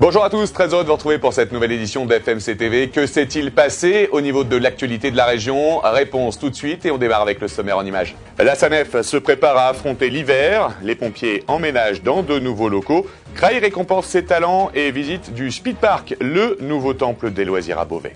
Bonjour à tous, très heureux de vous retrouver pour cette nouvelle édition d'FMC TV. Que s'est-il passé au niveau de l'actualité de la région? Réponse tout de suite et on démarre avec le sommaire en images. La SANEF se prépare à affronter l'hiver. Les pompiers emménagent dans de nouveaux locaux. Creil récompense ses talents et visite du Speed Park, le nouveau temple des loisirs à Beauvais.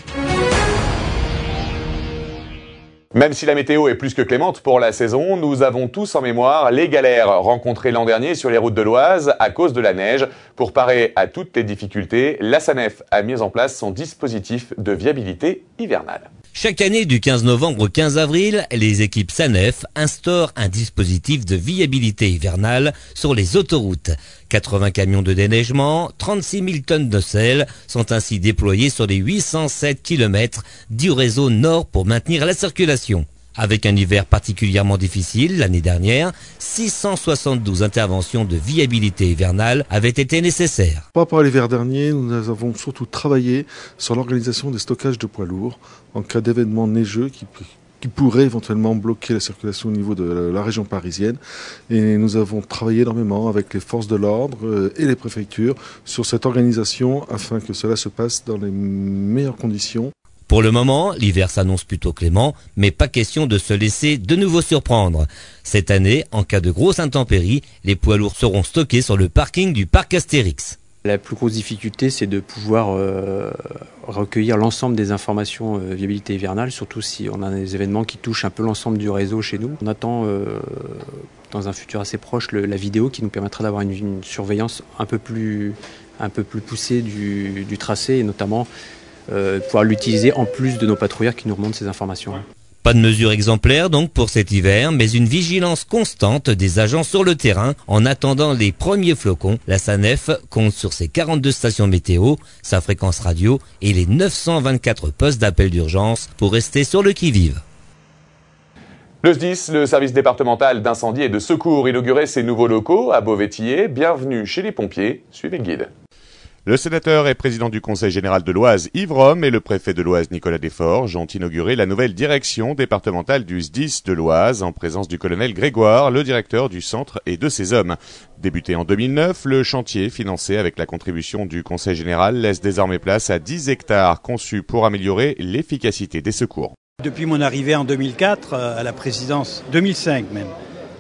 Même si la météo est plus que clémente pour la saison, nous avons tous en mémoire les galères rencontrées l'an dernier sur les routes de l'Oise à cause de la neige. Pour parer à toutes les difficultés, la SANEF a mis en place son dispositif de viabilité hivernale. Chaque année, du 15 novembre au 15 avril, les équipes SANEF instaurent un dispositif de viabilité hivernale sur les autoroutes. 80 camions de déneigement, 36 000 tonnes de sel sont ainsi déployés sur les 807 km du réseau nord pour maintenir la circulation. Avec un hiver particulièrement difficile, l'année dernière, 672 interventions de viabilité hivernale avaient été nécessaires. Par rapport à l'hiver dernier, nous avons surtout travaillé sur l'organisation des stockages de poids lourds en cas d'événements neigeux qui pourraient éventuellement bloquer la circulation au niveau de la région parisienne. Et nous avons travaillé énormément avec les forces de l'ordre et les préfectures sur cette organisation afin que cela se passe dans les meilleures conditions. Pour le moment, l'hiver s'annonce plutôt clément, mais pas question de se laisser de nouveau surprendre. Cette année, en cas de grosse intempérie, les poids lourds seront stockés sur le parking du parc Astérix. La plus grosse difficulté, c'est de pouvoir recueillir l'ensemble des informations viabilité hivernale, surtout si on a des événements qui touchent un peu l'ensemble du réseau chez nous. On attend dans un futur assez proche la vidéo qui nous permettra d'avoir une surveillance un peu plus poussée du tracé et notamment pouvoir l'utiliser en plus de nos patrouilleurs qui nous remontent ces informations. Pas de mesures exemplaires donc pour cet hiver, mais une vigilance constante des agents sur le terrain en attendant les premiers flocons. La SANEF compte sur ses 42 stations météo, sa fréquence radio et les 924 postes d'appel d'urgence pour rester sur le qui-vive. Le SDIS, le service départemental d'incendie et de secours, inaugurait ses nouveaux locaux à Beauvais-Tillé. Bienvenue chez les pompiers, suivez le guide. Le sénateur et président du Conseil général de l'Oise, Yves Rome, et le préfet de l'Oise, Nicolas Desforges, ont inauguré la nouvelle direction départementale du SDIS de l'Oise, en présence du colonel Grégoire, le directeur du centre et de ses hommes. Débuté en 2009, le chantier, financé avec la contribution du Conseil général, laisse désormais place à 10 hectares conçus pour améliorer l'efficacité des secours. Depuis mon arrivée en 2004 à la présidence, 2005 même,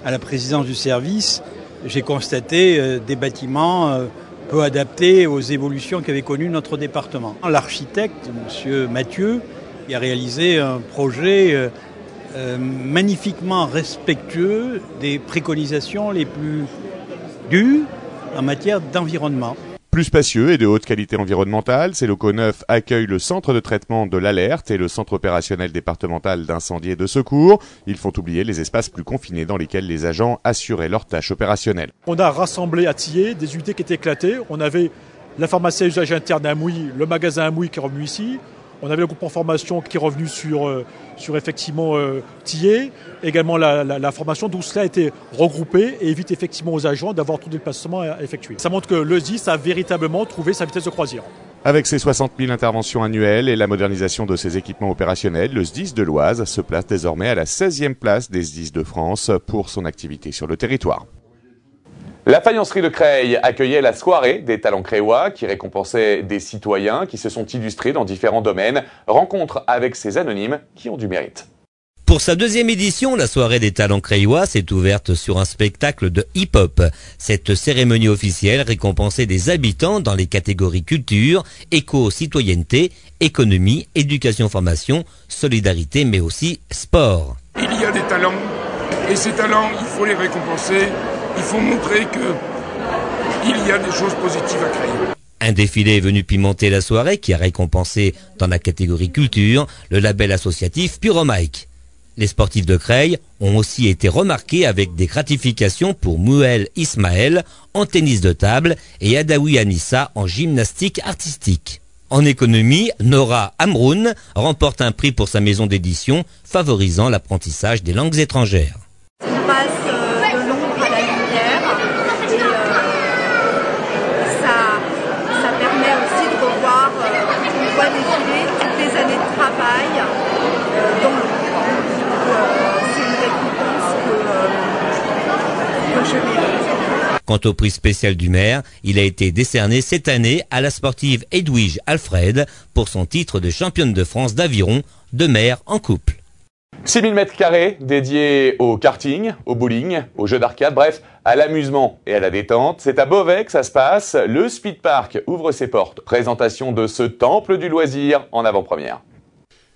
à la présidence du service, j'ai constaté des bâtiments peu adapté aux évolutions qu'avait connues notre département. L'architecte, M. Mathieu, a réalisé un projet magnifiquement respectueux des préconisations les plus dures en matière d'environnement. Plus spacieux et de haute qualité environnementale, ces locaux neufs accueillent le centre de traitement de l'alerte et le centre opérationnel départemental d'incendie et de secours. Ils font oublier les espaces plus confinés dans lesquels les agents assuraient leurs tâches opérationnelles. On a rassemblé à Tillé des unités qui étaient éclatées. On avait la pharmacie à usage interne à Mouilly, le magasin à Mouilly qui est revenu ici. On avait le groupe en formation qui est revenu sur effectivement Tillé, également la formation, d'où cela a été regroupé et évite effectivement aux agents d'avoir tout déplacement à effectuer. Ça montre que le SDIS a véritablement trouvé sa vitesse de croisière. Avec ses 60 000 interventions annuelles et la modernisation de ses équipements opérationnels, le SDIS de l'Oise se place désormais à la 16e place des SDIS de France pour son activité sur le territoire. La faïencerie de Creil accueillait la soirée des talents créois qui récompensait des citoyens qui se sont illustrés dans différents domaines. Rencontre avec ces anonymes qui ont du mérite. Pour sa deuxième édition, la soirée des talents créois s'est ouverte sur un spectacle de hip-hop. Cette cérémonie officielle récompensait des habitants dans les catégories culture, éco-citoyenneté, économie, éducation-formation, solidarité mais aussi sport. Il y a des talents et ces talents, il faut les récompenser. Il faut montrer qu'il y a des choses positives à créer. Un défilé est venu pimenter la soirée qui a récompensé dans la catégorie culture le label associatif Puromike. Les sportifs de Creil ont aussi été remarqués avec des gratifications pour Mouel Ismaël en tennis de table et Adaoui Anissa en gymnastique artistique. En économie, Nora Amroun remporte un prix pour sa maison d'édition favorisant l'apprentissage des langues étrangères. On passe de l'ombre à la lumière et ça permet aussi de revoir, on voit défiler toutes les années de travail dans l'ombre. C'est une récompense que je mérite. Quant au prix spécial du maire, il a été décerné cette année à la sportive Edwige Alfred pour son titre de championne de France d'aviron de mer en couple. 6000 m² dédiés au karting, au bowling, aux jeux d'arcade, bref, à l'amusement et à la détente. C'est à Beauvais que ça se passe. Le Speed Park ouvre ses portes. Présentation de ce temple du loisir en avant-première.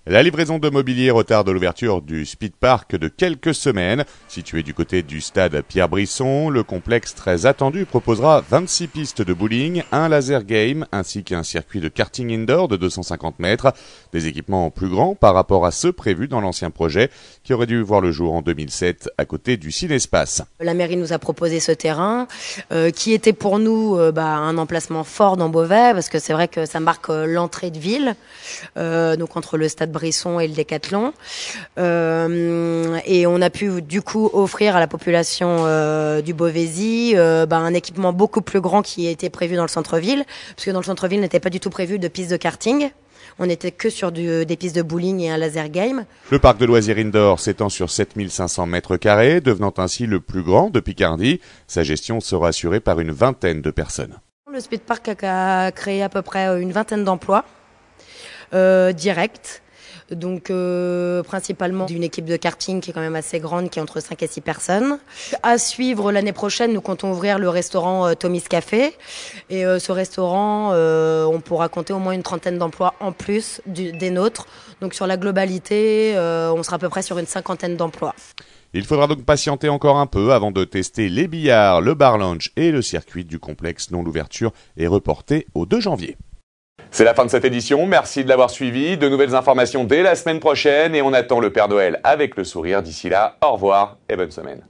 La livraison de mobilier retarde l'ouverture du Speed Park de quelques semaines. Situé du côté du stade Pierre-Brisson, le complexe très attendu proposera 26 pistes de bowling, un laser game ainsi qu'un circuit de karting indoor de 250 mètres. Des équipements plus grands par rapport à ceux prévus dans l'ancien projet qui aurait dû voir le jour en 2007 à côté du Cinespace. La mairie nous a proposé ce terrain qui était pour nous un emplacement fort dans Beauvais parce que c'est vrai que ça marque l'entrée de ville, donc entre le stade Brisson et le Décathlon. Et on a pu du coup offrir à la population du Beauvaisis un équipement beaucoup plus grand qui était prévu dans le centre-ville, parce que dans le centre-ville n'était pas du tout prévu de pistes de karting. On n'était que sur des pistes de bowling et un laser game. Le parc de loisirs indoor s'étend sur 7500 m², devenant ainsi le plus grand de Picardie. Sa gestion sera assurée par une vingtaine de personnes. Le Speed Park a créé à peu près une vingtaine d'emplois directs. Donc principalement d'une équipe de karting qui est quand même assez grande, qui est entre 5 et 6 personnes. À suivre l'année prochaine, nous comptons ouvrir le restaurant Tommy's Café. Et ce restaurant, on pourra compter au moins une trentaine d'emplois en plus des nôtres. Donc sur la globalité, on sera à peu près sur une cinquantaine d'emplois. Il faudra donc patienter encore un peu avant de tester les billards, le bar lounge et le circuit du complexe dont l'ouverture est reportée au 2 janvier. C'est la fin de cette édition, merci de l'avoir suivi. De nouvelles informations dès la semaine prochaine et on attend le Père Noël avec le sourire. D'ici là, au revoir et bonne semaine.